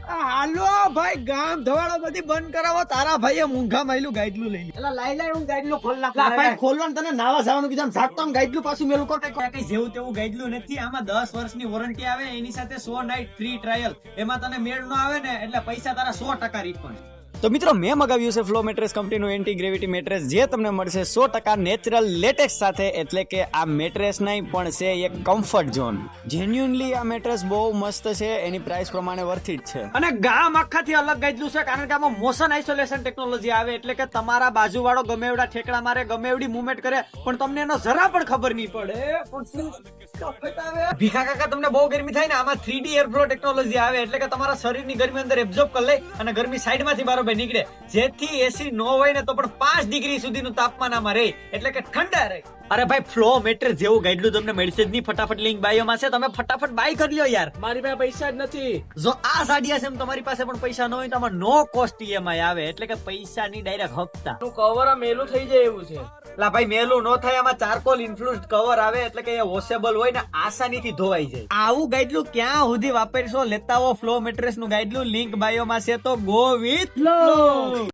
હાલો ભાઈ, ગામ ધવાડો બધી બંધ કરાવો. તારા ભાઈએ મૂંઘા માયલું ગાઈડલું લઈ લે. લાઈ હું ગાઈડલું ખોલ નાખું. ભાઈ ખોલવાનું તને નાવા જવાનું કીધું, સાત ગાઈડલું પાછું મેલું કર. કઈ જેવું તેવું ગાઈડલું નથી. આમાં 10 વર્ષની વોરંટી આવે, એની સાથે 100 નાઈટ ફ્રી ટ્રાયલ. એમાં તને મેળ ન આવે ને એટલે પૈસા તારા 100% રિફંડ. તો મિત્રો, મેં મગાવ્યું છે ફ્લો મેટ્રેસ કંપનીનું એન્ટી ગ્રેવિટી મેટ્રેસ, જે તમને મળશે 100% નેચરલ લેટેક્સ સાથે. એટલે કે આ મેટ્રેસ નહીં પણ છે એક કમ્ફર્ટ ઝોન. જેન્યુઅનલી આ મેટ્રેસ બહુ મસ્ત છે, એની પ્રાઇસ પ્રમાણે વર્થ ઇટ છે. અને ગામ આખાથી અલગ ગાઈડલું છે, કારણ કે આમાં મોશન આઇસોલેશન ટેકનોલોજી આવે. એટલે કે તમારા બાજુવાળો ગમે એવડા ઠેકડા મારે, ગમે એવડી મુવમેન્ટ કરે, પણ તમને એનો જરા પણ ખબર નહીં પડે. ભીખા કાકા, તમને બહુ ગરમી થાય ને, આમાં 3D એર ફ્લો ટેકનોલોજી આવે. એટલે કે તમારા શરીરની ગરમી અંદર એબ્ઝોર્બ કરી લે અને ગરમી સાઈડમાંથી બહાર નીકળે, જેથી એસી નો હોય ને તો પણ 5 ડિગ્રી સુધીનું તાપમાન આમાં રહે. એટલે કે ઠંડા રહે. અરે ભાઈ, ફ્લો મેટ્રેસ જેવું ગાઈડલું તમને મળશે જ નહીં. ફટાફટ લિંક બાયોમાં છે, તમે ફટાફટ બાય કરી લો યાર. મારી પાસે પૈસા જ નથી. જો આ સાડિયા છે, તમારી પાસે પણ પૈસા ન હોય તો આમાં નો કોસ્ટ EMI આવે. એટલે કે પૈસાની ડાયરેક્ટ હપ્તા. કવર મેલું થઈ જાય એવું છે. લા ભાઈ, મેલું નો થાય. આમાં ચારકોલ ઇન્ફ્લુઅન્સ્ડ કવર આવે, એટલે કે એ વોશેબલ હોય ને, આસાનીથી ધોવાઈ જાય. આવું ગાઈડલું ક્યાં સુધી વાપરશો? લેતા હો ફ્લો મેટ્રેસ નું ગાઈડલું. લિંક બાયોમાં છે, તો ગો વિથ ફ્લો.